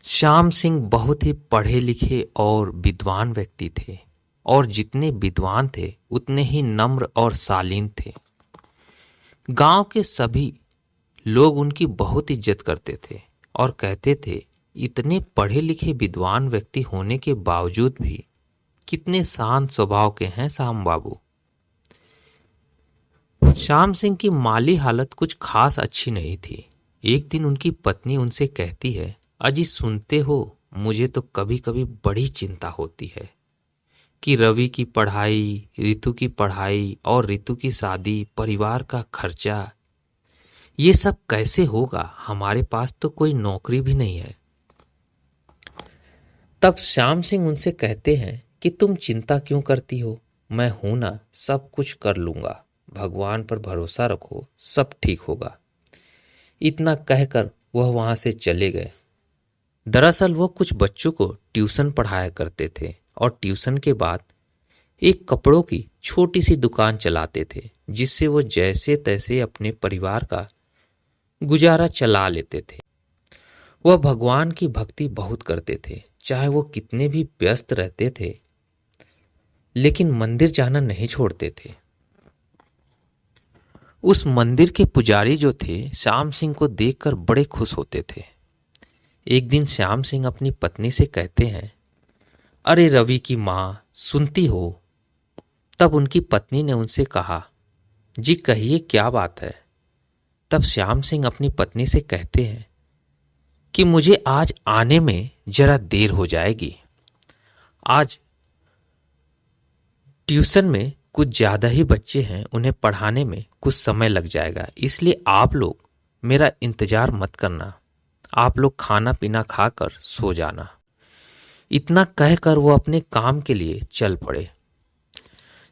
श्याम सिंह बहुत ही पढ़े लिखे और विद्वान व्यक्ति थे और जितने विद्वान थे उतने ही नम्र और शालीन थे। गांव के सभी लोग उनकी बहुत इज्जत करते थे और कहते थे, इतने पढ़े लिखे विद्वान व्यक्ति होने के बावजूद भी कितने शांत स्वभाव के हैं श्याम बाबू। श्याम सिंह की माली हालत कुछ खास अच्छी नहीं थी। एक दिन उनकी पत्नी उनसे कहती है, अजी सुनते हो, मुझे तो कभी कभी बड़ी चिंता होती है कि रवि की पढ़ाई, रितु की पढ़ाई और रितु की शादी, परिवार का खर्चा, ये सब कैसे होगा। हमारे पास तो कोई नौकरी भी नहीं है। तब श्याम सिंह उनसे कहते हैं कि तुम चिंता क्यों करती हो, मैं हूं ना, सब कुछ कर लूंगा, भगवान पर भरोसा रखो, सब ठीक होगा। इतना कहकर वह वहां से चले गए। दरअसल वो कुछ बच्चों को ट्यूशन पढ़ाया करते थे और ट्यूशन के बाद एक कपड़ों की छोटी सी दुकान चलाते थे, जिससे वो जैसे तैसे अपने परिवार का गुजारा चला लेते थे। वह भगवान की भक्ति बहुत करते थे, चाहे वो कितने भी व्यस्त रहते थे, लेकिन मंदिर जाना नहीं छोड़ते थे। उस मंदिर के पुजारी जो थे, श्याम सिंह को देखकर बड़े खुश होते थे। एक दिन श्याम सिंह अपनी पत्नी से कहते हैं, अरे रवि की माँ, सुनती हो। तब उनकी पत्नी ने उनसे कहा, जी कहिए क्या बात है। तब श्याम सिंह अपनी पत्नी से कहते हैं कि मुझे आज आने में जरा देर हो जाएगी। आज ट्यूशन में कुछ ज़्यादा ही बच्चे हैं, उन्हें पढ़ाने में कुछ समय लग जाएगा, इसलिए आप लोग मेरा इंतज़ार मत करना, आप लोग खाना पीना खाकर सो जाना। इतना कहकर वो अपने काम के लिए चल पड़े।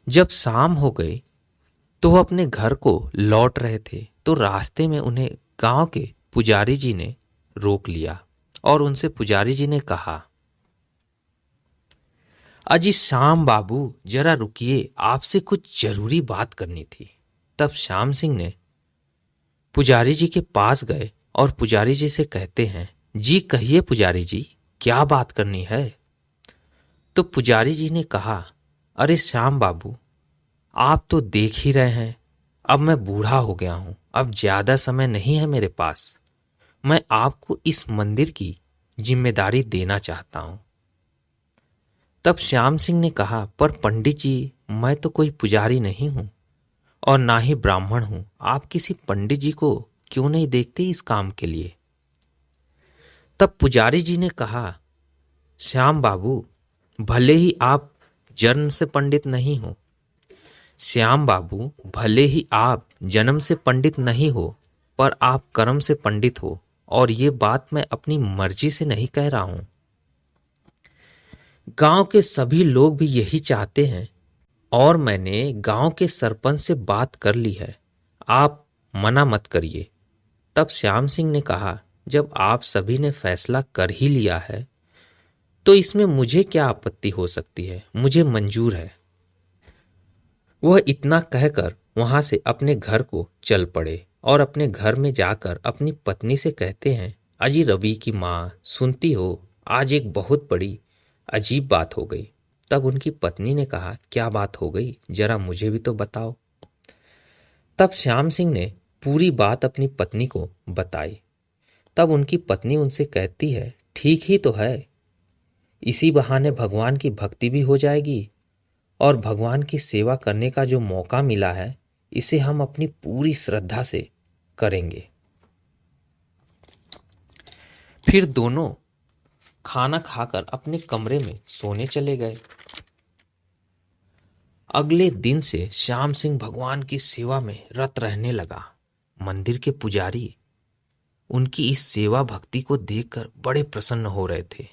जब शाम हो गई तो वो अपने घर को लौट रहे थे, तो रास्ते में उन्हें गांव के पुजारी जी ने रोक लिया और उनसे पुजारी जी ने कहा, अजी श्याम बाबू जरा रुकिए, आपसे कुछ जरूरी बात करनी थी। तब श्याम सिंह ने पुजारी जी के पास गए और पुजारी जी से कहते हैं, जी कहिए पुजारी जी, क्या बात करनी है। तो पुजारी जी ने कहा, अरे श्याम बाबू, आप तो देख ही रहे हैं, अब मैं बूढ़ा हो गया हूं, अब ज्यादा समय नहीं है मेरे पास। मैं आपको इस मंदिर की जिम्मेदारी देना चाहता हूं। तब श्याम सिंह ने कहा, पर पंडित जी, मैं तो कोई पुजारी नहीं हूं और ना ही ब्राह्मण हूं, आप किसी पंडित जी को क्यों नहीं देखते इस काम के लिए। तब पुजारी जी ने कहा, श्याम बाबू, भले ही आप जन्म से पंडित नहीं हो, श्याम बाबू भले ही आप जन्म से पंडित नहीं हो, पर आप कर्म से पंडित हो, और ये बात मैं अपनी मर्जी से नहीं कह रहा हूं। गांव के सभी लोग भी यही चाहते हैं और मैंने गांव के सरपंच से बात कर ली है, आप मना मत करिए। तब श्याम सिंह ने कहा, जब आप सभी ने फैसला कर ही लिया है तो इसमें मुझे क्या आपत्ति हो सकती है, मुझे मंजूर है। वह इतना कहकर वहां से अपने घर को चल पड़े और अपने घर में जाकर अपनी पत्नी से कहते हैं, अजी रवि की माँ, सुनती हो, आज एक बहुत बड़ी अजीब बात हो गई। तब उनकी पत्नी ने कहा, क्या बात हो गई, जरा मुझे भी तो बताओ। तब श्याम सिंह ने पूरी बात अपनी पत्नी को बताई। तब उनकी पत्नी उनसे कहती है, ठीक ही तो है, इसी बहाने भगवान की भक्ति भी हो जाएगी और भगवान की सेवा करने का जो मौका मिला है, इसे हम अपनी पूरी श्रद्धा से करेंगे। फिर दोनों खाना खाकर अपने कमरे में सोने चले गए। अगले दिन से श्याम सिंह भगवान की सेवा में रत रहने लगा। मंदिर के पुजारी उनकी इस सेवा भक्ति को देखकर बड़े प्रसन्न हो रहे थे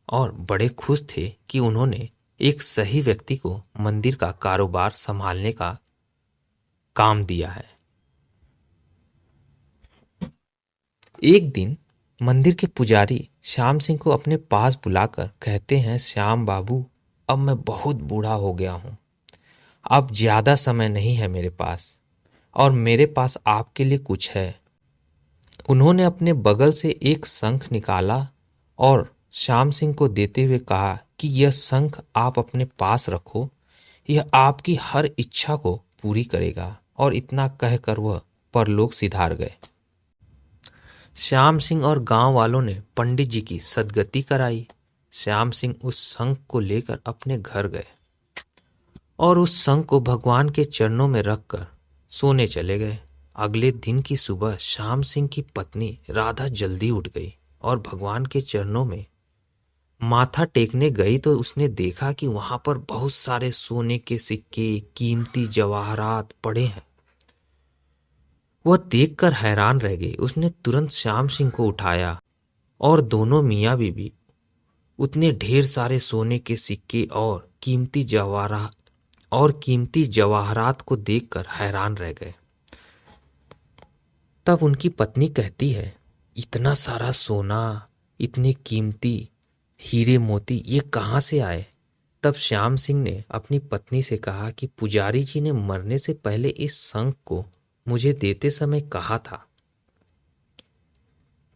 और बड़े खुश थे कि उन्होंने एक सही व्यक्ति को मंदिर का कारोबार संभालने का काम दिया है। एक दिन मंदिर के पुजारी श्याम सिंह को अपने पास बुलाकर कहते हैं, श्याम बाबू, अब मैं बहुत बूढ़ा हो गया हूं, अब ज्यादा समय नहीं है मेरे पास और मेरे पास आपके लिए कुछ है। उन्होंने अपने बगल से एक शंख निकाला और श्याम सिंह को देते हुए कहा कि यह शंख आप अपने पास रखो, यह आपकी हर इच्छा को पूरी करेगा। और इतना कहकर वह परलोक सिधार गए। श्याम सिंह और गांव वालों ने पंडित जी की सद्गति कराई। श्याम सिंह उस शंख को लेकर अपने घर गए और उस शंख को भगवान के चरणों में रखकर सोने चले गए। अगले दिन की सुबह श्याम सिंह की पत्नी राधा जल्दी उठ गई और भगवान के चरणों में माथा टेकने गई तो उसने देखा कि वहां पर बहुत सारे सोने के सिक्के, कीमती जवाहरात पड़े हैं। वह देखकर हैरान रह गई। उसने तुरंत श्याम सिंह को उठाया और दोनों मियाँ बीबी उतने ढेर सारे सोने के सिक्के और कीमती जवाहरात को देखकर हैरान रह गए। तब उनकी पत्नी कहती है, इतना सारा सोना, इतने कीमती हीरे मोती ये कहाँ से आए? तब श्याम सिंह ने अपनी पत्नी से कहा कि पुजारी जी ने मरने से पहले इस शंख को मुझे देते समय कहा था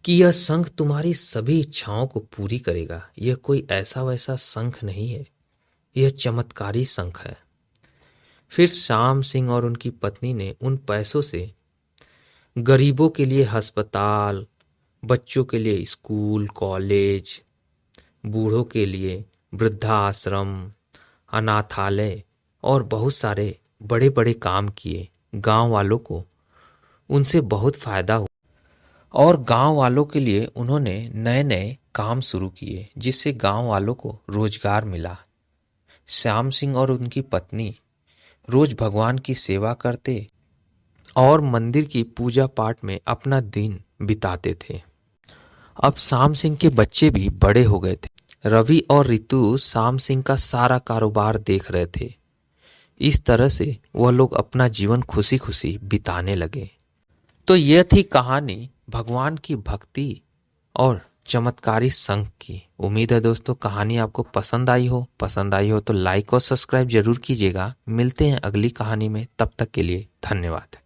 कि यह शंख तुम्हारी सभी इच्छाओं को पूरी करेगा। यह कोई ऐसा वैसा शंख नहीं है, यह चमत्कारी शंख है। फिर श्याम सिंह और उनकी पत्नी ने उन पैसों से गरीबों के लिए अस्पताल, बच्चों के लिए स्कूल कॉलेज, बूढ़ों के लिए वृद्धाश्रम, अनाथालय और बहुत सारे बड़े बड़े काम किए। गांव वालों को उनसे बहुत फायदा हुआ और गांव वालों के लिए उन्होंने नए नए काम शुरू किए जिससे गांव वालों को रोजगार मिला। श्याम सिंह और उनकी पत्नी रोज भगवान की सेवा करते और मंदिर की पूजा पाठ में अपना दिन बिताते थे। अब श्याम सिंह के बच्चे भी बड़े हो गए थे। रवि और रितु श्याम सिंह का सारा कारोबार देख रहे थे। इस तरह से वह लोग अपना जीवन खुशी खुशी बिताने लगे। तो यह थी कहानी भगवान की भक्ति और चमत्कारी शंख की। उम्मीद है दोस्तों कहानी आपको पसंद आई हो तो लाइक और सब्सक्राइब जरूर कीजिएगा। मिलते हैं अगली कहानी में, तब तक के लिए धन्यवाद।